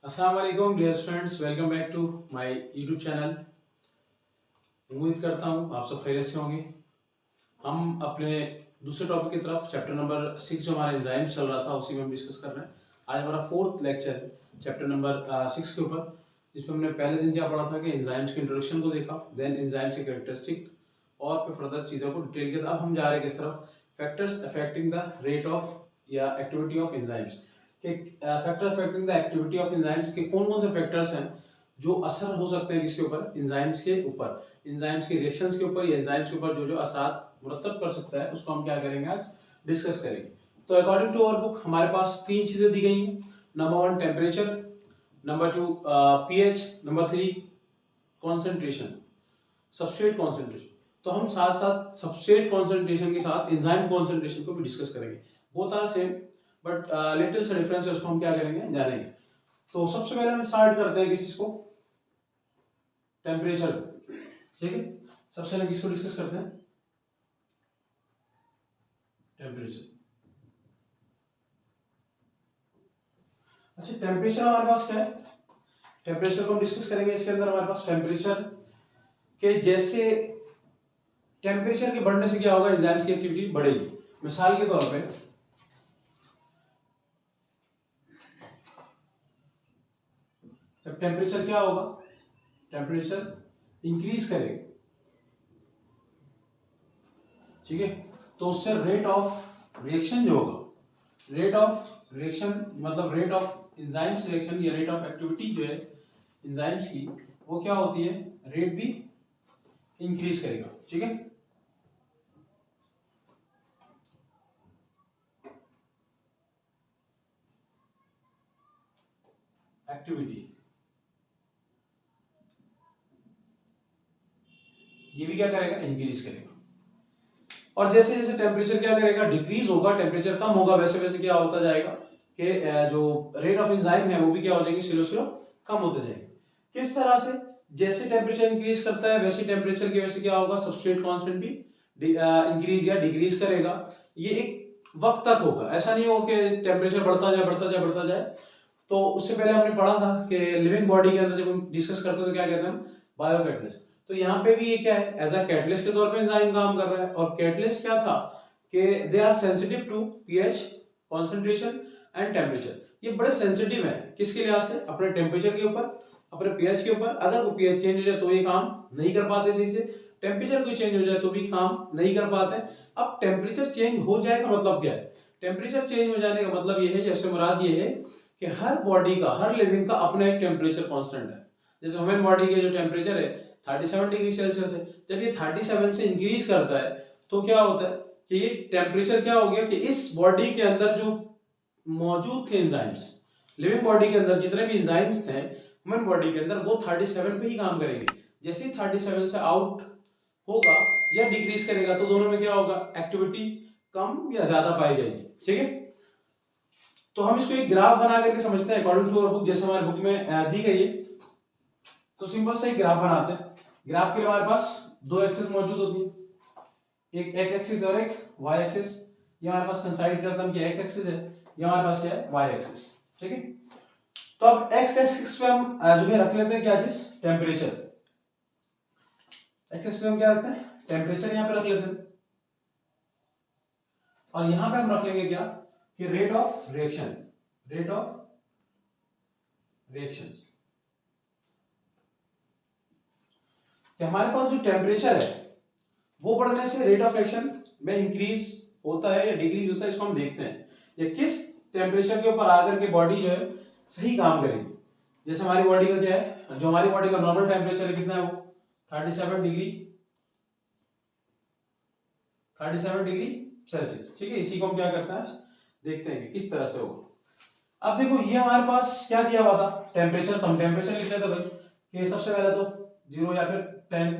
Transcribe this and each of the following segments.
अस्सलाम वालेकुम dear students, welcome back to my YouTube channel. उम्मीद करता हूँ आप सब खैरियत से होंगे। हम अपने दूसरे टॉपिक की तरफ चैप्टर नंबर 6 जो हमारा एंजाइम्स चल रहा था उसी में हम डिस्कस कर रहे हैं। आज हमारा फोर्थ लेक्चर है चैप्टर नंबर 6 के ऊपर, जिसमें हमने पहले दिन क्या पढ़ा था कि एंजाइम्स के इंट्रोडक्शन को देखा, देन एंजाइम्स के कैरेक्टरिस्टिक और फिर फर्दर चीज़ों को डिटेल के। अब हम जा रहे हैं किस तरफ, factors affecting the rate of या एक्टिविटी ऑफ एंजाइम्स के। Factor affecting the activity of enzymes के कौन कौन से फैक्टर्स हैं जो असर हो सकते हैं किसके ऊपर, एंजाइम्स के ऊपर, एंजाइम्स के रिएक्शंस के ऊपर या एंजाइम्स के ऊपर जो जो असर मुरतब कर सकता है उसको हम क्या करेंगे, आज डिस्कस करेंगे। तो अकॉर्डिंग टू आवर बुक हमारे पास तीन चीजें दी गई हैं। Number 1 temperature, number 2 pH, number 3 concentration, substrate concentration. तो हम साथ साथ सबस्ट्रेट कॉन्सेंट्रेशन के साथ एंजाइम कॉन्सेंट्रेशन को भी डिस्कस करेंगे। Both are same but little सा डिफरेंस है, उसको हम क्या करेंगे, जानेंगे। तो सबसे पहले हम स्टार्ट करते हैं किसी को, टेम्परेचर, ठीक है। सबसे पहले किसको डिस्कस करते हैं, टेम्परेचर। अच्छा, टेम्परेचर हमारे पास क्या है, टेम्परेचर को हम डिस्कस करेंगे। इसके अंदर हमारे पास टेम्परेचर के जैसे टेम्परेचर के बढ़ने से क्या होगा, एंजाइम्स की एक्टिविटी बढ़ेगी। मिसाल के तौर पे जब टेम्परेचर क्या होगा, टेम्परेचर इंक्रीज करेगा, ठीक है, तो उससे रेट ऑफ रिएक्शन जो होगा, रेट ऑफ रिएक्शन मतलब रेट ऑफ एंजाइम्स रिएक्शन या रेट ऑफ एक्टिविटी जो है एंजाइम्स की, वो क्या होती है, रेट भी इंक्रीज करेगा, ठीक है। एक्टिविटी ये भी क्या करेगा, इंक्रीज करेगा। और जैसे जैसे टेम्परेचर क्या करेगा, डिक्रीज होगा, टेम्परेचर कम होगा, वैसे वैसे क्या होता जाएगा कि जो रेट ऑफ एंजाइम है वो भी क्या हो जाएंगे, स्लो स्लो कम होते जाएंगे। किस तरह से, जैसे टेम्परेचर इंक्रीज करता है वैसे टेम्परेचर की वजह से क्या होगा, सबस्ट्रेट कांस्टेंट भी इंक्रीज या डिक्रीज करेगा। ये एक वक्त तक होगा, ऐसा नहीं होगा कि टेम्परेचर बढ़ता जाए बढ़ता जाए बढ़ता जाए। तो उससे पहले हमने पढ़ा था कि लिविंग बॉडी के अंदर जब हम डिस्कस करते हैं तो क्या कहते हैं हम, बायोकैटलिस्ट। तो यहाँ पे भी ये क्या है, एज अ कैटलिस्ट के तौर पे एंजाइम काम कर रहा है। और कैटलिस्ट क्या था कि they are sensitive to pH, concentration and temperature. ये बड़े सेंसिटिव है, किसके लिहाज से, अपने टेम्परेचर के ऊपर, अपने पीएच के ऊपर। अगर वो पीएच चेंज हो जाए तो ये काम नहीं कर पाते सही से, टेम्परेचर कोई चेंज हो जाए तो भी काम नहीं कर पाते। अब टेम्परेचर चेंज हो जाए का मतलब क्या है, टेम्परेचर चेंज हो जाने का मतलब ये है, जैसे मुराद ये है कि हर बॉडी का, हर लिविंग का अपना एक टेम्परेचर कांस्टेंट है। जैसे ह्यूमन बॉडी के जो टेम्परेचर है 37 डिग्री सेल्सियस है, जब ये 37 से इंक्रीज करता है तो क्या होता है कि ये टेम्परेचर क्या हो गया कि इस बॉडी के अंदर जो मौजूद थे एंजाइम्स, लिविंग बॉडी के अंदर जितने भी एंजाइम्स थे ह्यूमन बॉडी के अंदर, वो 37 पे ही काम करेंगे। जैसे ही 37 से आउट होगा या डिक्रीज करेगा तो दोनों में क्या होगा, एक्टिविटी कम या ज्यादा पाई जाएगी, ठीक है। तो हम इसको एक ग्राफ बना करके समझते हैं अकॉर्डिंग टू बुक, जैसे हमारे बुक में दी गई है। तो सिंपल सा एक ग्राफ बनाते हैं। ग्राफ के लिए हमारे पास दो एक्सिस मौजूद होती है, एक एक्स एक्सिस और एक वाई एक्सिस। ये हमारे पास कंसाइड करते हैं कि एक्स एक्सिस है, ये हमारे पास क्या है, वाई एक्सिस, ठीक है। तो अब एक्स एक्सिस पे हम जो है रख लेते हैं क्या चीज, टेम्परेचर। एक्स एक्सिस पे हम क्या रखते हैं, टेम्परेचर यहां पे रख लेते हैं। और यहां पे हम रख लेंगे क्या, कि rate of reaction, rate of reactions. कि हमारे पास जो टेम्परेचर है वो बढ़ने से रेट ऑफ रिएक्शन में इंक्रीज होता है या डिक्रीज होता है, इसको हम देखते हैं, या किस टेम्परेचर के ऊपर आकर के बॉडी जो है सही काम करेगी। जैसे हमारी बॉडी का क्या है, जो हमारी बॉडी का नॉर्मल टेम्परेचर है कितना है, वो 37 डिग्री, 37 डिग्री सेल्सियस, ठीक है। इसी को हम क्या करते हैं, देखते हैं कि किस तरह से होगा। अब देखो ये हमारे पास क्या दिया हुआ था, टेम्परेचर। तो हम टेम्परेचर लिख लेते हैं भाई, कि सबसे पहले तो 0 या फिर 10,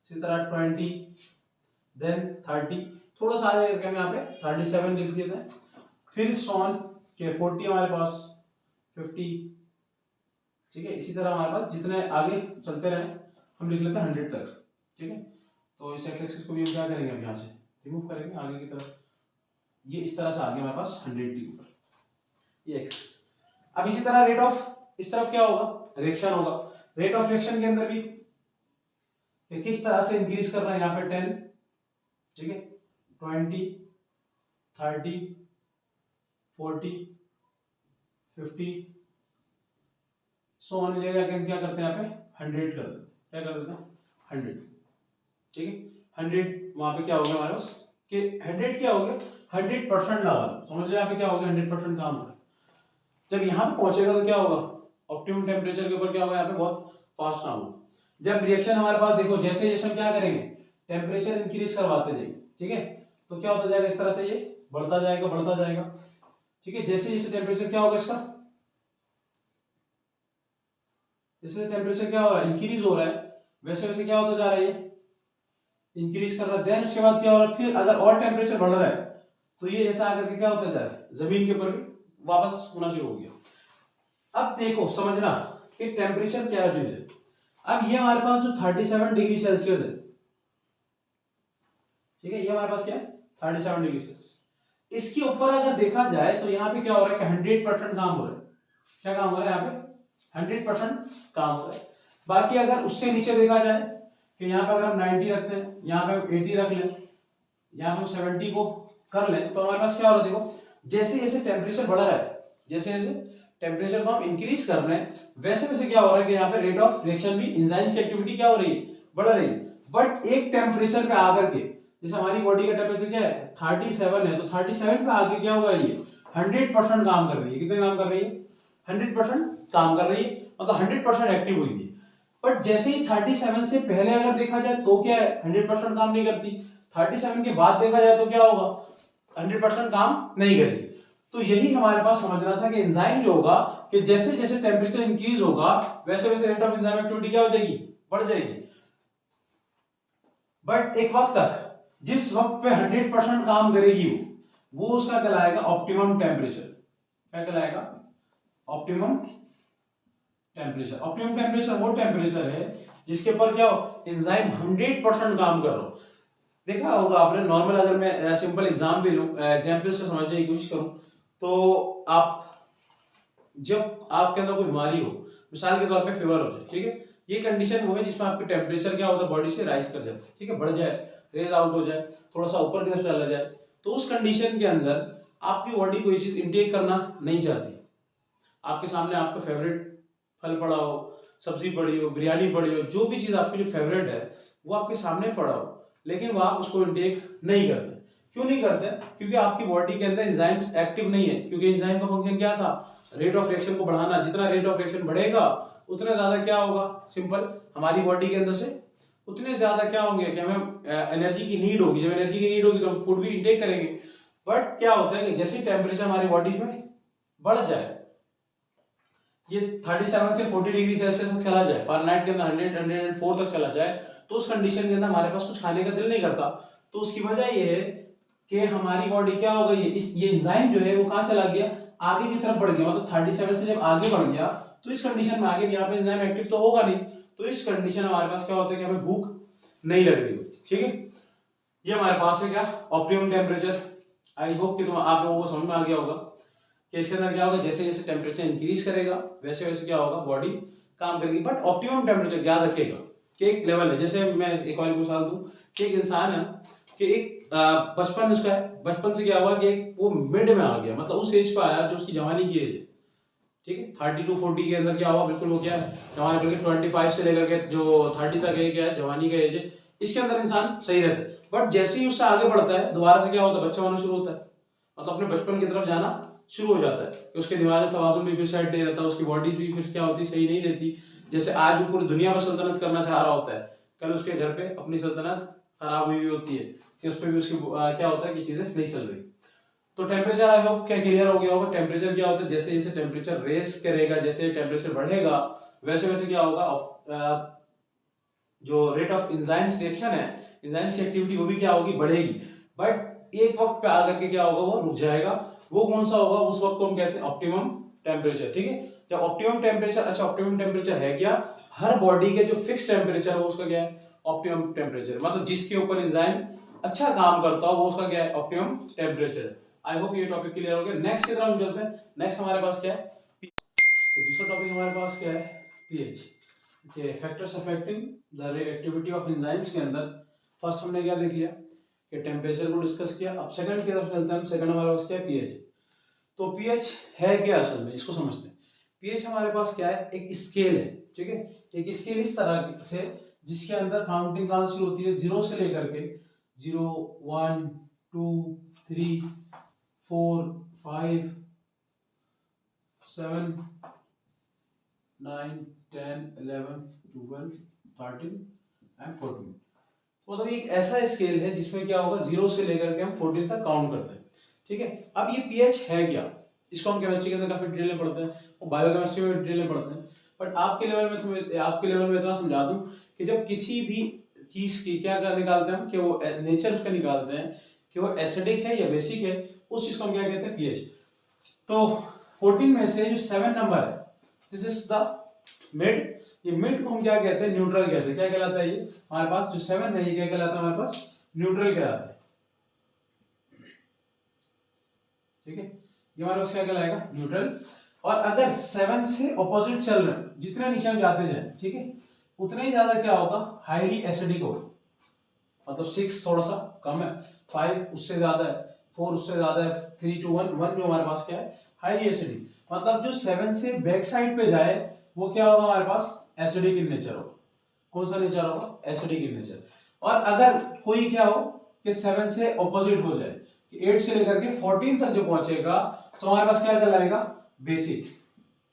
इसी तरह 20, देन 30, थोड़ा सा आगे करके हम यहाँ पे 37 लिख देते हैं। फिर सॉन के 40 हमारे पास, 50, ठीक है। इसी तरह हमारे पास जितने आगे चलते रहे हम लिख लेते हैं 100 तक, ठीक है। तो इस एक्स एक्सिस को भी हम क्या करेंगे, अब यहाँ से रिमूव करेंगे आगे की तरफ। ये इस तरह से आ गया हमारे पास 100 के ऊपर ये एक्सिस। अब इसी तरह रेट ऑफ इस तरफ क्या होगा, रिएक्शन होगा। रेट ऑफ रिएक्शन के अंदर भी किस तरह से इंक्रीज करना है, यहाँ पे 10, ठीक है, 20, 30, 40, 50, सो मान लीजिएगा क्या करते हैं यहाँ पे 100 कर देते, क्या कर देते हैं 100, ठीक है। 100 वहां पे क्या हो गया हमारे पास कि 100 क्या हो गया 100% लगा, समझ लो यहाँ पे क्या हो गया 100% काम हो। जब यहाँ पे पहुंचेगा तो क्या होगा, ऑप्टिमम टेम्परेचर के ऊपर क्या होगा, यहाँ पे बहुत फास्ट काम होगा। जब रिएक्शन हमारे पास देखो जैसे जैसे हम क्या करेंगे टेम्परेचर इंक्रीज करवाते जाएंगे, ठीक है, तो क्या होता जाएगा इस तरह से ये बढ़ता जाएगा बढ़ता जाएगा, ठीक है। जैसे जैसे टेम्परेचर क्या होगा इसका, जैसे टेम्परेचर क्या हो रहा है इंक्रीज हो रहा है, वैसे वैसे क्या होता जा रहा है ये इंक्रीज कर रहा है। देन उसके बाद क्या हो रहा है, फिर अगर और टेम्परेचर बढ़ रहा है तो ये ऐसा आकर के क्या होता जा रहा है जमीन के ऊपर भी वापस होना शुरू हो गया। अब देखो समझना कि टेम्परेचर क्या चीज है। अब ये हमारे पास जो 37 डिग्री सेल्सियस है, ठीक है, ये हमारे पास क्या है 37 डिग्री सेल्सियस। इसके ऊपर अगर देखा जाए तो यहाँ पे क्या हो रहा है कि 100% काम हो रहा है। क्या काम हो रहा है यहाँ पे 100% काम हो रहा है। बाकी अगर उससे नीचे देखा जाए कि यहाँ पे अगर हम 90 रखते हैं, यहाँ पे हम 80 रख लें, यहाँ पे हम 70 को कर लें, तो हमारे पास क्या हो रहा है देखो जैसे जैसे टेम्परेचर बढ़ रहा है, जैसे जैसे टेम्परेचर को हम इंक्रीज कर रहे हैं वैसे वैसे क्या हो रहा है कि यहाँ पे रेट ऑफ रिएक्शन भी एंजाइम्स की एक्टिविटी क्या हो रही है बढ़ रही है। बट एक टेम्परेचर पे आकर के जैसे हमारी बॉडी का टेम्परेचर क्या है 37 है, तो 37 पे आके क्या हुआ ये 100% काम कर रही है। कितने काम कर रही है 100% काम कर रही है, मतलब 100% एक्टिव हुई है। बट जैसे ही 37 से पहले अगर देखा जाए तो क्या है 100% काम नहीं करती, 37 के बाद देखा जाए तो क्या होगा 100% काम नहीं करेगी। तो यही हमारे पास समझना था कि एंजाइम जो होगा कि जैसे जैसे टेम्परेचर इंक्रीज होगा वैसे वैसे रेट ऑफ एंजाइम एक्टिविटी क्या हो जाएगी बढ़ जाएगी। बट एक वक्त तक जिस वक्त पे 100% काम करेगी वो उसका कहलाएगा ऑप्टिमम टेम्परेचर। क्या कहलाएगा ऑप्टिमम टेम्परेचर। ऑप्टिमम टेम्परेचर वो टेम्परेचर है जिसके ऊपर क्या हो एंजाइम 100% काम कर रहा हो। देखा होगा आपने नॉर्मल, अगर मैं सिंपल एग्जाम भी लूं एग्जांपल से समझने की कोशिश करूं तो आप जब आपके अंदर कोई बीमारी हो, मिसाल के तौर पे फीवर हो जाए, ठीक है, ये कंडीशन वो है जिसमें आपका टेम्परेचर क्या होता है बॉडी से राइज कर जाता है, ठीक है, बढ़ जाए, रेज आउट हो जाए, थोड़ा सा ऊपर की तरफ चला जाए, तो उस कंडीशन के अंदर आपकी बॉडी कोई चीज इंटेक करना नहीं चाहती। आपके सामने आपका फेवरेट फल पड़ा हो, सब्जी पड़ी हो, बिरयानी पड़ी हो, जो भी चीज आपकी जो फेवरेट है वो आपके सामने पड़ा हो, लेकिन वो आप उसको इंटेक नहीं करते। क्यों नहीं करते? क्योंकि आपकी बॉडी के अंदर एंजाइम्स एक्टिव नहीं है। क्योंकि एंजाइम का फंक्शन क्या था रेट ऑफ रिएक्शन को बढ़ाना। जितना रेट ऑफ रिएक्शन बढ़ेगा उतना ज्यादा क्या होगा, सिंपल हमारी बॉडी के अंदर से उतने ज्यादा क्या होंगे कि हमें एनर्जी की नीड होगी। जब एनर्जी की नीड होगी तो हम फूड भी इंटेक करेंगे। बट क्या होता है कि जैसे टेम्परेचर हमारी बॉडी में बढ़ जाए, ये 37 से 40 डिग्री सेल्सियस तक चला जाए, फारेनहाइट के अंदर 104 तक चला जाए, तो उस कंडीशन के अंदर हमारे पास कुछ खाने का दिल नहीं करता। तो उसकी वजह ये है कि हमारी बॉडी क्या हो गई है, ये एंजाइम जो है वो कहां चला गया, आगे की तरफ बढ़ गया। मतलब 37 से जब आगे बढ़ गया तो इस कंडीशन में आगे यहाँ पे एंजाइम एक्टिव तो होगा नहीं, तो इस कंडीशन में हमारे पास क्या होता है कि हमें भूख नहीं लग रही होती। ठीक है, ये हमारे पास है क्या ऑप्टिमम टेम्परेचर। आई होप कि तुम आप लोगों को समझ में आ गया होगा कि इसके अंदर क्या होगा, जैसे जैसे टेम्परेचर इंक्रीज करेगा वैसे वैसे क्या होगा बॉडी काम करेगी। बट ऑप्टिमम टेम्परेचर याद रखिएगा कि एक लेवल है। जैसे मैं एक और मिसाल दूं कि एक इंसान है कि एक बचपन उसका है, बचपन से क्या हुआ कि वो मिड में आ गया, मतलब उस एज पे आया जो उसकी जवानी की एज है। ठीक है, 30 to 40 के अंदर क्या हुआ, बिल्कुल वो क्या है जवानी, बल्कि 25 से लेकर के जो 30 तक है क्या है जवानी का एज है, इसके अंदर इंसान सही रहता है। बट जैसे ही उससे आगे बढ़ता है दोबारा से क्या होता है, बच्चा होना शुरू होता है, मतलब अपने बचपन की तरफ जाना शुरू हो जाता है कि उसके दिमाग में तवाज़ुन भी फिर सेट नहीं रहता, उसकी बॉडी भी फिर क्या होती सही नहीं रहती। जैसे आज वो पूरी दुनिया पर सल्तनत करना चाह रहा होता है, कल उसके घर पे अपनी सल्तनत खराब हुई होती है कि उस पर भी उसकी क्या होता है कि चीजें नहीं चल रही। तो टेम्परेचर आई होप क्या क्लियर हो गया होगा। टेम्परेचर क्या होता है, जैसे जैसे टेम्परेचर रेस करेगा, जैसे टेम्परेचर बढ़ेगा वैसे वैसे क्या होगा, जो रेट ऑफ एंजाइम्स रिएक्शन है, एंजाइम्स की एक्टिविटी वो भी क्या होगी बढ़ेगी। बट एक वक्त पे आकर के क्या होगा वो रुक जाएगा। वो कौन सा होगा, उस वक्त को हम कहते हैं ऑप्टिमम टेम्परेचर। ठीक है, जब ऑप्टिमम टेम्परेचर, अच्छा ऑप्टिमम टेम्परेचर है क्या, हर बॉडी के जो फिक्स टेम्परेचर है उसका क्या है ऑप्टिमम टेम्परेचर, मतलब जिसके ऊपर एंजाइम अच्छा काम करता हो वो उसका क्या है ऑप्टिमम टेम्परेचर। आई होप ये टॉपिक क्लियर हो गया। नेक्स्ट की तरफ हम चलते हैं। नेक्स्ट हमारे पास क्या है, तो दूसरा टॉपिक हमारे पास क्या है, पीएच के factors affecting the reactivity of enzymes के अंदर फर्स्ट हमने क्या देख लिया कि टेम्परेचर को डिस्कस किया। अब सेकंड की तरफ चलते हैं हम। सेकंड हमारे पास क्या है, पीएच। तो पीएच है क्या असल में, इसको समझते हैं। पीएच हमारे पास क्या है, एक स्केल है, ठीक है। एक स्केल इस तरह से जिसके अंदर काउंटिंग कहाँ शुरू होती है, 0 से लेकर के 0 1 2 3 4 5 7 9 10 11 12 13 एंड 14। मतलब एक ऐसा स्केल है जिसमें क्या होगा, 0 से लेकर के हम 14 तक काउंट करते हैं, ठीक है। अब ये पीएच है क्या, इसको हम केमिस्ट्री के अंदर काफी डिटेल में पढ़ते हैं और बायोकेमिस्ट्री में डिटेल में पढ़ते हैं। बट आपके लेवल में इतना समझा दूं कि जब किसी भी चीज की क्या निकालते हैं हम, कि वो नेचर उसका निकालते हैं कि वो एसिडिक है या बेसिक है, उस चीज को हम क्या कहते हैं, पीएच। तो 14 में से जो 7 नंबर है, दिस इज द मिड। ये मिड को हम क्या कहते हैं, न्यूट्रल कहते हैं। क्या कहलाता है ये हमारे पास जो 7 है, ये क्या कहलाता है हमारे पास, न्यूट्रल कहलाता है, ठीक है। ये हमारे पास क्या कहलाएगा, न्यूट्रल। और अगर 7 से ऑपोजिट चल रहे हैं, जितने नीचे हम जाते जाए, ठीक है, उतना ही ज्यादा क्या होगा, हाईली एसिडिक होगा। मतलब 6 थोड़ा सा कम है, 5 उससे ज्यादा है, 4 उससे ज्यादा है, 3 2 1 1 जो हमारे पास क्या है, हाईली एसिडिक। मतलब जो 7 से बैक साइड पे जाए वो क्या होगा, हमारे पास एसिडिक इन नेचर होगा। कौन सा नेचर होगा, एसिडिक इन नेचर। और अगर कोई क्या हो कि 7 से ऑपोजिट हो जाए, 8 से लेकर के 14 तक जो पहुंचेगा, तो हमारे पास क्या कहलाएगा, बेसिक।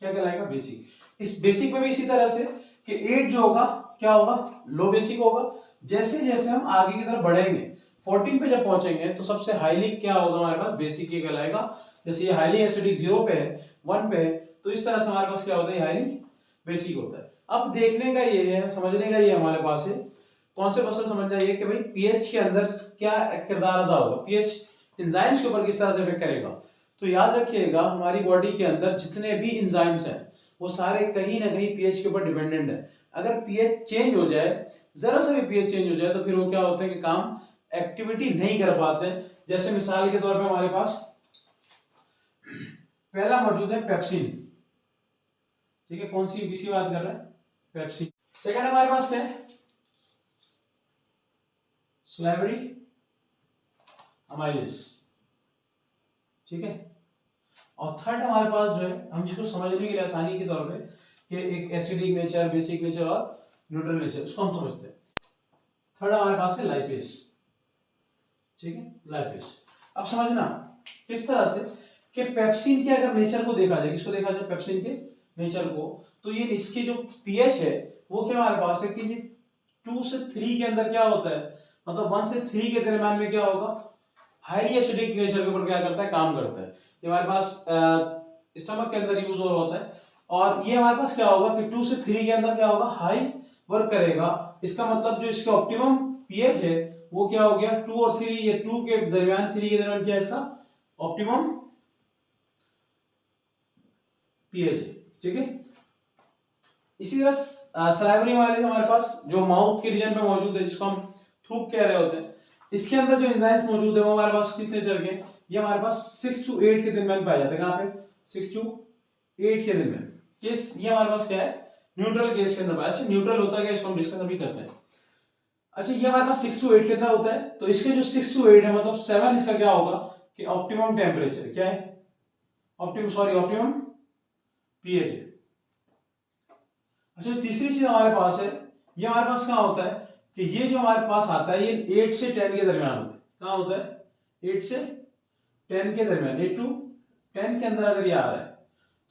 क्या कहलाएगा, बेसिक। इस बेसिक में भी इसी तरह से कि 8 जो होगा क्या होगा, लो बेसिक होगा। जैसे जैसे हम आगे की तरफ बढ़ेंगे, 14 पे जब पहुंचेंगे तो सबसे हाईली क्या होगा हमारे पास, बेसिक ये कहलाएगा। जैसे ये हाईली एसिडिक 0 पे है, 1 पे है, तो इस तरह से हमारे पास क्या होता है, हाईली बेसिक होता है। अब देखने का ये है, समझने का ये हमारे पास है, कॉन्सेप्ट असल समझना ये कि भाई पीएच के अंदर क्या किरदार अदा होगा, पीएच एंजाइम्स के ऊपर किस तरह से इफेक्ट करेगा। तो याद रखिएगा, हमारी बॉडी के अंदर जितने भी एंजाइम्स हैं वो सारे कहीं ना कहीं पीएच के ऊपर डिपेंडेंट है। अगर पीएच चेंज हो जाए, जरा सा भी पीएच चेंज हो जाए, तो फिर वो क्या होता है कि काम एक्टिविटी नहीं कर पाते। जैसे मिसाल के तौर पे हमारे पास पहला मौजूद है पेप्सिन, ठीक है। कौन सी किसकी बात कर रहे हैं, पेप्सिन। सेकंड हमारे पास क्या है, स्लेवरी अमाइलेज, ठीक है। और थर्ड हमारे पास जो है, हम जिसको समझने के लिए आसानी के तौर पे कि एक एसिडिक नेचर, बेसिक नेचर और न्यूट्रल नेचर, उसको हम समझते हैं। थर्ड हमारे पास है लाइपेज, ठीक है, लाइपेज। अब समझना किस तरह से कि पेप्सिन के अगर नेचर को देखा जाए, किसको देखा जाए, पेप्सिन के नेचर को, तो ये इसके जो पीएच है वो क्या हमारे पास है कि 2 से 3 के अंदर क्या होता है, मतलब 1 से 3 के दरम्यान में क्या होगा, हाई एसिडिक नेचर के ऊपर क्या करता है, काम करता है। ये हमारे पास स्टमक के अंदर यूज होता है। और ये हमारे पास क्या होगा कि 2 से 3 के अंदर क्या होगा, हाई वर्क करेगा। इसका मतलब जो इसका ऑप्टिमम पीएच है वो क्या हो गया, 2 और 3, ये 2 के दरमियान 3 के दरमियान क्या है इसका ऑप्टिमम पीएच है, ठीक है। इसी तरह सलाइवरी वाले हमारे पास जो माउथ के रीजन पे मौजूद है, जिसको हम थूक कह रहे होते हैं, इसके अंदर जो एंजाइम्स मौजूद है वो हमारे पास किस नेचर के, ये हमारे पास 6 to 8 के दरमियान पाए जाते हैं। कहां पे, 6 to 8 के दरमियान। केस ये हमारे पास क्या है, न्यूट्रल केस के अंदर पाया। अच्छा न्यूट्रल होता है क्या, इसको हम डिस्कस अभी करते हैं। अच्छा ये हमारे पास 6 to 8 के अंदर होता है, तो इसके जो 6 to 8 है, मतलब 7 इसका क्या होगा कि ऑप्टिमम टेम्परेचर क्या है, ऑप्टिमम पीएच है। अच्छा तीसरी चीज हमारे पास है, ये हमारे पास क्या होता है कि ये जो हमारे पास आता है ये 8 से 10 के दरमियान होता है। कहां होता है, 8 से 10 के दरमियान, 8 to 10 के अंदर अगर ये आ रहा है,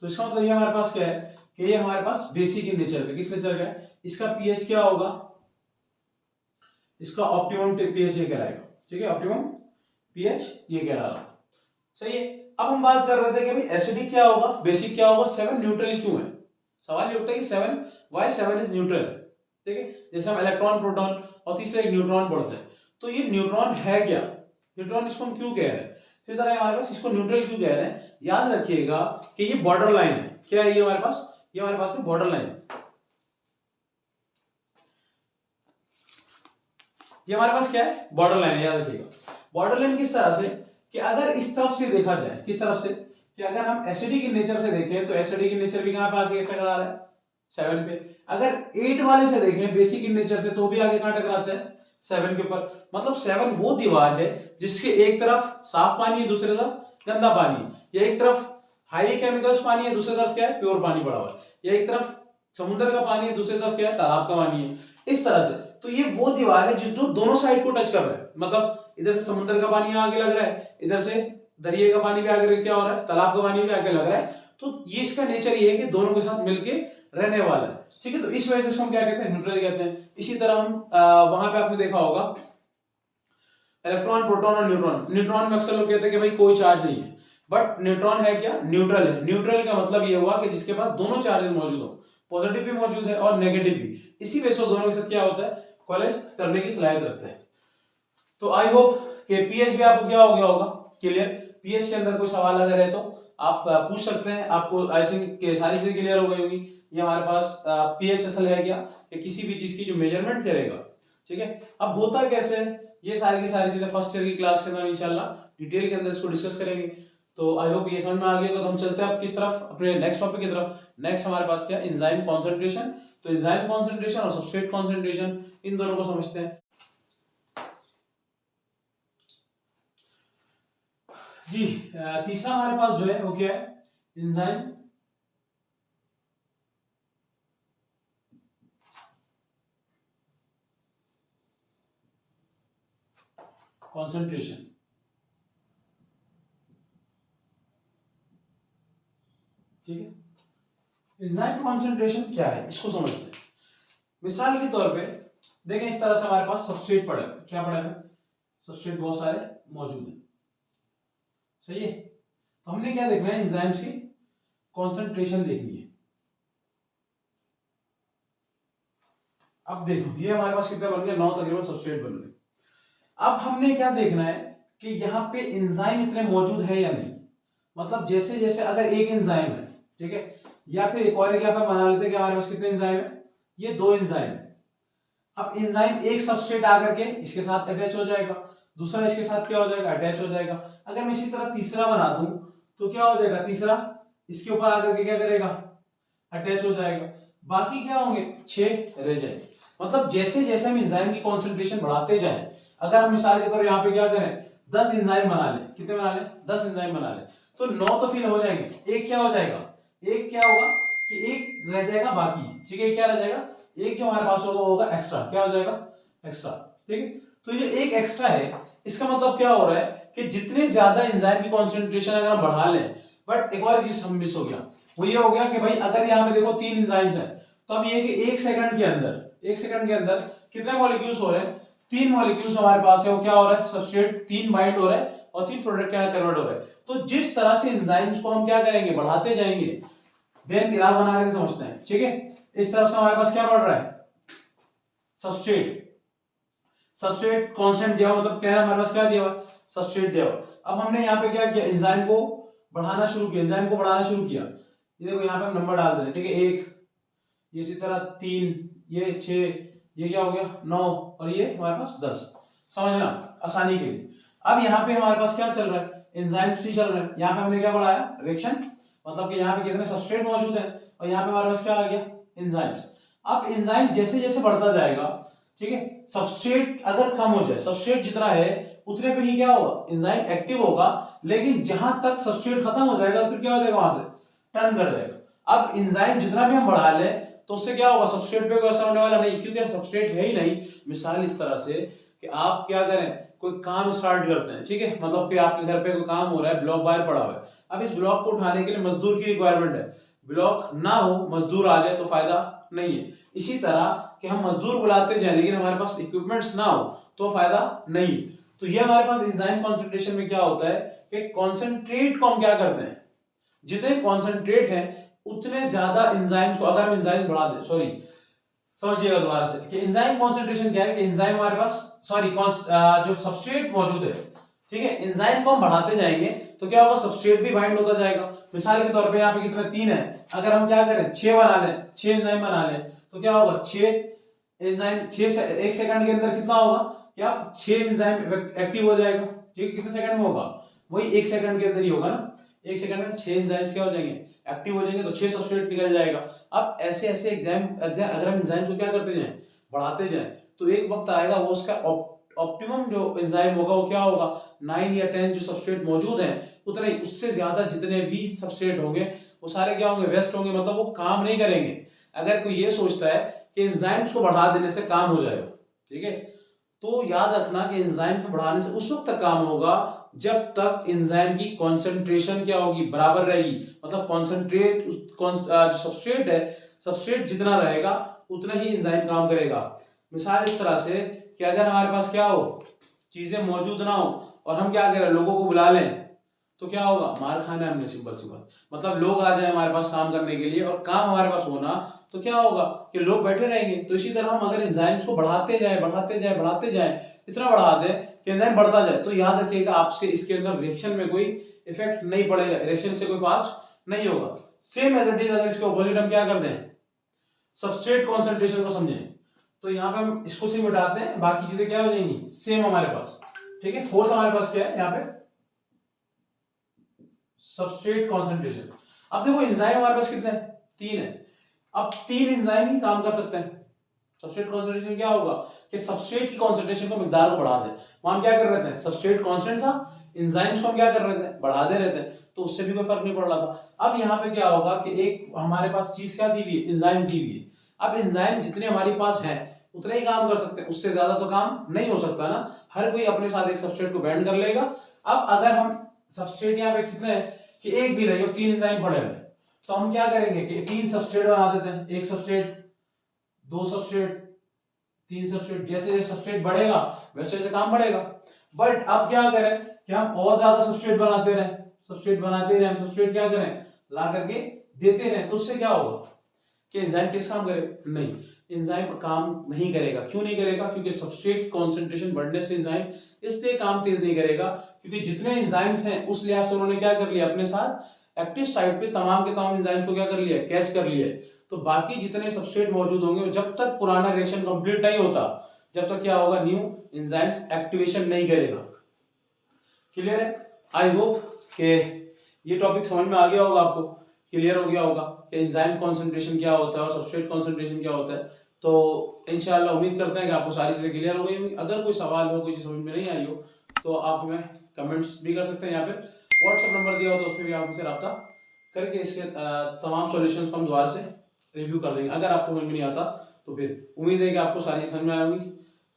तो इसका मतलब ये हमारे पास क्या है कि ये हमारे पास बेसिक इन नेचर का, किस नेचर का है, इसका पीएच क्या होगा, इसका ऑप्टिमम पीएच ये कहलाएगा, ठीक है, ऑप्टिमम पीएच ये कहलाएगा। सही है। अब हम बात कर रहे थे कि भाई एसिडिक क्या होगा, बेसिक क्या होगा, 7 न्यूट्रल क्यों है। सवाल ये उठता है कि 7 व्हाई 7 इज न्यूट्रल, ठीक है। जैसे हम इलेक्ट्रॉन, प्रोटॉन और तीसरा एक न्यूट्रॉन पढ़ते हैं, तो ये न्यूट्रॉन है क्या, न्यूट्रॉन इसको हम क्यों कह रहे हैं, इसी तरह हमारे पास इसको न्यूट्रल क्यों कह रहे हैं। याद रखिएगा कि ये बॉर्डर लाइन है, क्या है ये हमारे पास, ये हमारे पास है बॉर्डर लाइन। ये हमारे पास क्या है, बॉर्डर लाइन है, याद रखिएगा। बॉर्डर लाइन किस तरह से कि अगर इस तरफ से देखा जाए, किस तरफ से कि अगर हम एसिडिक इन नेचर से देखें तो एसिडिक इन नेचर भी कहां पे आके टकरा रहा है 7 पे। अगर 8 वाले से देखें बेसिक इन नेचर से तो भी आगे कहां टकराता है 7 के ऊपर। मतलब 7 वो दीवार है जिसके एक तरफ साफ पानी है, दूसरी तरफ गंदा पानी है, या एक तरफ हाईली केमिकल्स पानी है, दूसरी तरफ क्या है प्योर पानी पड़ा हुआ है, या एक तरफ समुद्र का पानी है, दूसरी तरफ क्या है तालाब का पानी है, इस तरह से। तो ये वो दीवार है जो दोनों साइड को टच कर रहा है, मतलब इधर से समुद्र का पानी आगे लग रहा है, इधर से दरिया का पानी भी आगे क्या हो रहा है, तालाब का पानी भी आगे लग रहा है। तो ये इसका नेचर ये है कि दोनों के साथ मिलके रहने वाला है, ठीक है। तो इस वजह से इसको हम क्या कहते हैं, न्यूट्रल कहते हैं। इसी तरह हम वहां पे आपने देखा होगा इलेक्ट्रॉन, प्रोटॉन और न्यूट्रॉन। न्यूट्रॉन में अक्सर लोग कहते हैं कि भाई कोई चार्ज नहीं है, बट न्यूट्रॉन है क्या, न्यूट्रल है। न्यूट्रल का मतलब ये हुआ कि जिसके पास दोनों चार्जेस मौजूद हो, पॉजिटिव भी मौजूद है और नेगेटिव भी। इसी वजह से दोनों के साथ क्या होता है, कोलाइड करने की सलाहियत रखता है। तो आई होप कि पीएच भी आपको क्या हो गया होगा क्लियर। पीएच के अंदर कोई सवाल अगर है तो आप पूछ सकते हैं। आपको आई थिंक सारी चीजें क्लियर हो गई होंगी। ये हमारे पास पीएच असल है क्या, कि किसी भी चीज की जो मेजरमेंट करेगा, ठीक है। अब होता कैसे है, ये सारी की सारी चीजें फर्स्ट ईयर की क्लास के अंदर इंशाल्लाह डिटेल के अंदर इसको डिस्कस करेंगे। तो आई होप ये समझ में आ गया। तो हम चलते हैं अब किस तरफ, अपने नेक्स्ट टॉपिक की तरफ। नेक्स्ट हमारे पास क्या, एंजाइम कॉन्सेंट्रेशन। तो एंजाइम कॉन्सेंट्रेशन और सबस्ट्रेट कॉन्सेंट्रेशन, इन दोनों को समझते हैं जी। तीसरा हमारे पास जो है वो क्या है, एंजाइम कॉन्सेंट्रेशन, ठीक है। एंजाइम कॉन्सेंट्रेशन क्या है इसको समझते हैं। मिसाल के तौर पे देखें, इस तरह से हमारे पास सबस्ट्रेट पड़ा है, क्या पड़ा है, सबस्ट्रेट बहुत सारे मौजूद हैं, सही है। तो हमने क्या देखना है, एंजाइम्स की कॉन्सेंट्रेशन देखनी है। अब देखो ये हमारे पास कितने बन गए, 9 तकरीबन सबस्ट्रेट बन गए। अब हमने क्या देखना है कि यहाँ पे एंजाइम इतने मौजूद है या नहीं। मतलब जैसे जैसे अगर एक एंजाइम है, ठीक है, या फिर एक और क्या मान लेते हैं कि हमारे पास कितने एंजाइम है, ये 2 एंजाइम है। अब एंजाइम एक सबस्ट्रेट आकर के इसके साथ अटैच हो जाएगा, दूसरा इसके साथ क्या हो जाएगा, अटैच हो जाएगा। अगर मैं इसी तरह तीसरा बना दूं तो क्या हो जाएगा, तीसरा इसके ऊपर आकर के क्या करेगा, अटैच हो जाएगा। बाकी क्या होंगे, 6 रह जाएंगे। मतलब जैसे जैसे हम एंजाइम की कॉन्सेंट्रेशन बढ़ाते जाएं, अगर हम मिसाल के तौर यहाँ पे क्या करें, 10 एंजाइम बना लें, कितने बना लें, 10 एंजाइम बना लें, तो 9 तो फिल हो जाएंगे। एक क्या हो जाएगा, एक क्या होगा कि एक रह जाएगा बाकी, ठीक है। क्या रह जाएगा, एक जो हमारे पास होगा एक्स्ट्रा, क्या हो जाएगा, एक्स्ट्रा, ठीक है। तो ये एक एक्स्ट्रा है, इसका मतलब क्या हो रहा है कि जितने ज्यादा एंजाइम की कॉन्सेंट्रेशन अगर हम बढ़ा लें, बट एक और चीज हम मिस हो गया, वो ये हो गया कि भाई अगर यहाँ पे देखो 3 एंजाइम्स हैं, तो अब ये कि 1 सेकंड के अंदर कितने मॉलिक्यूल्स हो रहे हैं, 3 मॉलिक्यूल्स हमारे पास है। वो क्या हो रहा है, सबस्ट्रेट 3 बाइंड हो रहा है और 3 प्रोडक्ट के अंदर कन्वर्ट हो रहा है। तो जिस तरह से एंजाइम्स को हम क्या करेंगे, बढ़ाते जाएंगे, देन ग्राफ बना कर समझते हैं, ठीक है। इस तरफ से हमारे पास क्या बढ़ रहा है, सबस्ट्रेट कांस्टेंट दिया हुआ, मतलब क्या है हमारे पास, क्या दिया हुआ, सबस्ट्रेट दिया हुआ। अब हमने यहाँ पे क्या किया, एंजाइम को बढ़ाना शुरू किया, ये देखो यहाँ पे हम नंबर डाल दे रहे हैं, ठीक है। 1, ये इसी तरह 3, ये 6, ये क्या हो गया 9, और ये हमारे पास 10। समझना आसानी के लिए। अब यहाँ पे हमारे पास क्या चल रहा है, एंजाइम्स भी चल रहे हैं। यहाँ पे हमने क्या बढ़ाया, रिएक्शन, मतलब कि यहाँ पे कितने सबस्ट्रेट मौजूद है, और यहाँ पे हमारे पास क्या आ गया, एंजाइम्स। अब एंजाइम जैसे जैसे बढ़ता जाएगा, ठीक है, सबस्ट्रेट अगर कम हो जाए, सबस्ट्रेट जितना है उतने पे ही क्या होगा, एंजाइम एक्टिव होगा। लेकिन जहां तक सबस्ट्रेट खत्म हो जाएगा फिर क्या हो जाएगा, वहां से टर्न कर जाएगा। अब एंजाइम जितना भी हम बढ़ा ले तो उससे क्या होगा, सबस्ट्रेट पे कोई असर होने वाला नहीं, क्योंकि सबस्ट्रेट है ही नहीं। मिसाल इस तरह से कि आप क्या करें, कोई काम स्टार्ट करते हैं, ठीक है, मतलब कि आपके घर पे कोई काम हो रहा है, ब्लॉक बाहर पड़ा हुआ है। अब इस ब्लॉक को उठाने के लिए मजदूर की रिक्वायरमेंट है। ब्लॉक ना हो, मजदूर आ जाए तो फायदा नहीं है। इसी तरह कि हम मजदूर बुलाते जाएं लेकिन हमारे पास इक्विपमेंट्स ना हो तो फायदा नहीं। तो ये हमारे पास एंजाइम कॉन्सेंट्रेशन में क्या होता है कि कॉन्सेंट्रेट को हम क्या करते हैं, जितने कॉन्सेंट्रेट है उतने ज्यादा एंजाइम्स को, अगर हम एंजाइम बढ़ा दें, सॉरी समझिएगा दोबारा से कि एंजाइम कॉन्सेंट्रेशन क्या है, कि एंजाइम हमारे पास, सॉरी जो सबस्ट्रेट मौजूद है, ठीक है, एंजाइम को हम बढ़ाते जाएंगे तो क्या होगा, सबस्ट्रेट भी बाइंड होता जाएगा। मिसाल के तौर पे यहाँ पे कितने 3 है, अगर हम क्या करें 6 बना लें, 6 एंजाइम बना लें, तो क्या होगा 6 एंजाइम, 6 से 1 सेकंड के अंदर कितना होगा, क्या 6 एंजाइम एक्टिव हो जाएगा, ठीक है। कितने सेकंड में होगा, वही 1 सेकंड के अंदर ही होगा ना। 1 सेकंड में 6 एंजाइम्स क्या हो जाएंगे, एक्टिव हो जाएंगे, तो 6 सबस्ट्रेट निकल जाएगा। अब ऐसे ऐसे अगर हम एंजाइम्स को क्या करते जाएं, बढ़ाते जाएं, तो एक वक्त आएगा वो उसका ऑप्टिमम जो एंजाइम होगा वो क्या होगा, 9 या 10 जो सबस्ट्रेट मौजूद हैं उतने ही, उससे ज्यादा जितने भी सबस्ट्रेट होंगे वो सारे क्या होंगे, वेस्ट होंगे, मतलब वो काम नहीं करेंगे। अगर कोई ये सोचता है कि एंजाइम्स को बढ़ा देने से काम हो जाएगा, ठीक है, तो याद रखना कि एंजाइम को बढ़ाने से उस वक्त तक काम होगा जब तक एंजाइम की कॉन्सेंट्रेशन क्या होगी, बराबर रहेगी। मतलब कॉन्सेंट्रेट जो सबस्ट्रेट है, सबस्ट्रेट जितना रहेगा उतना ही एंजाइम काम करेगा। मिसाल इस तरह से कि अगर हमारे पास क्या हो, चीजें मौजूद ना हो और हम क्या करें, लोगों को बुला लें, तो क्या होगा, मार खाना है हमने, सिंपल सी बात। मतलब लोग आ जाए हमारे पास काम करने के लिए और काम हमारे पास होना, तो क्या होगा कि लोग बैठे रहेंगे। तो इसी तरह हम अगर एंजाइम्स को बढ़ाते जाए बढ़ाते जाए बढ़ाते जाए, इतना बढ़ा दें कि एंजाइम बढ़ता जाए, तो याद रखिएगा आपसे इसके अंदर रिएक्शन में कोई इफेक्ट नहीं पड़ेगा, रिएक्शन से कोई फास्ट नहीं होगा। सेम एज इट इज अगर इसके ऑपोजिट हम क्या कर दें, सबस्ट्रेट कॉन्सेंट्रेशन को समझें, तो यहाँ पे हम इसको से मिटाते हैं, बाकी चीजें क्या हो जाएंगी, सेम हमारे पास, ठीक है। फोर्थ हमारे पास क्या है यहाँ पे, सबस्ट्रेट कॉन्सेंट्रेशन। अब देखो एंजाइम हमारे पास कितने हैं, 3 है। अब 3 एंजाइम ही काम कर सकते हैं। सबस्ट्रेट कॉन्सेंट्रेशन क्या होगा कि सबस्ट्रेट की कॉन्सेंट्रेशन को, मिकदार को बढ़ा दें। वहां क्या कर रहे थे, सबस्ट्रेट कांस्टेंट था, एंजाइम्स को हम क्या कर रहे थे, बढ़ा दे रहे थे, तो उससे भी कोई फर्क नहीं पड़ रहा था। अब यहाँ पे क्या होगा कि एक हमारे पास चीज क्या दी हुई है, एंजाइम्स दी हुई है। अब एंजाइम जितने हमारे पास हैं उतने ही काम कर सकते हैं, उससे ज्यादा तो काम नहीं हो सकता ना। हर कोई अपने साथ एक सबस्ट्रेट को बैंड कर लेगा। अब अगर हम सबस्ट्रेट यहाँ पे कितने हैं कि एक भी नहीं हो, 3 एंजाइम पड़े हुए, तो हम क्या करेंगे कि 3 सबस्ट्रेट बना देते हैं, एक सबस्ट्रेट, 2 सबस्ट्रेट, 3 सबस्ट्रेट। जैसे जैसे सबस्ट्रेट बढ़ेगा वैसे वैसे काम बढ़ेगा। बट अब क्या करें कि हम और ज्यादा सबस्ट्रेट बनाते रहें, सबस्ट्रेट बनाते रहें, हम सबस्ट्रेट क्या करें, ला करके देते रहें, तो उससे क्या होगा कि एंजाइम तेज काम करे, नहीं, एंजाइम काम नहीं करेगा। क्यों नहीं करेगा, क्योंकि सबस्ट्रेट कंसंट्रेशन बढ़ने से एंजाइम इसलिए काम तेज नहीं करेगा क्योंकि जितने एंजाइम्स हैं उस लिहाज से उन्होंने क्या कर लिया, अपने साथ एक्टिव साइट पे तमाम के तमाम एंजाइम्स को क्या कर लिया, कैच कर लिया। तो बाकी जितने सबस्ट्रेट मौजूद होंगे, जब तक पुराना रिएक्शन कंप्लीट नहीं होता, जब तक क्या होगा, न्यू एंजाइम्स एक्टिवेशन नहीं करेगा। क्लियर है? आई होप कि ये टॉपिक समझ में आ गया होगा, आपको क्लियर हो गया होगा कि एंजाइम कंसंट्रेशन क्या होता है और सबस्ट्रेट कंसंट्रेशन क्या होता है। तो इंशाल्लाह उम्मीद करते हैं कि आपको सारी चीजें क्लियर हो गई होंगी। अगर कोई सवाल हो, कोई चीज समझ में नहीं आई हो, तो आप हमें कमेंट्स भी कर सकते हैं। यहाँ पे व्हाट्सएप नंबर दिया हो तो उस पर भी आप हमसे रब्ता करके इसके तमाम सॉल्यूशंस को हम दोबारा से रिव्यू कर देंगे। अगर आपको समझ में नहीं आता तो फिर उम्मीद है कि आपको सारी समझ में आएगी।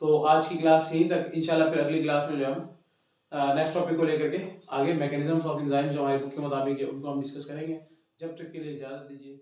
तो आज की क्लास यहीं तक, इंशाल्लाह फिर अगली क्लास में जो हम नेक्स्ट टॉपिक को लेकर के आगे मैकेनिज्म्स ऑफ एंजाइम जो हमारी बुक के मुताबिक है उनको हम डिस्कस करेंगे। जब तक के लिए इजाजत दीजिए।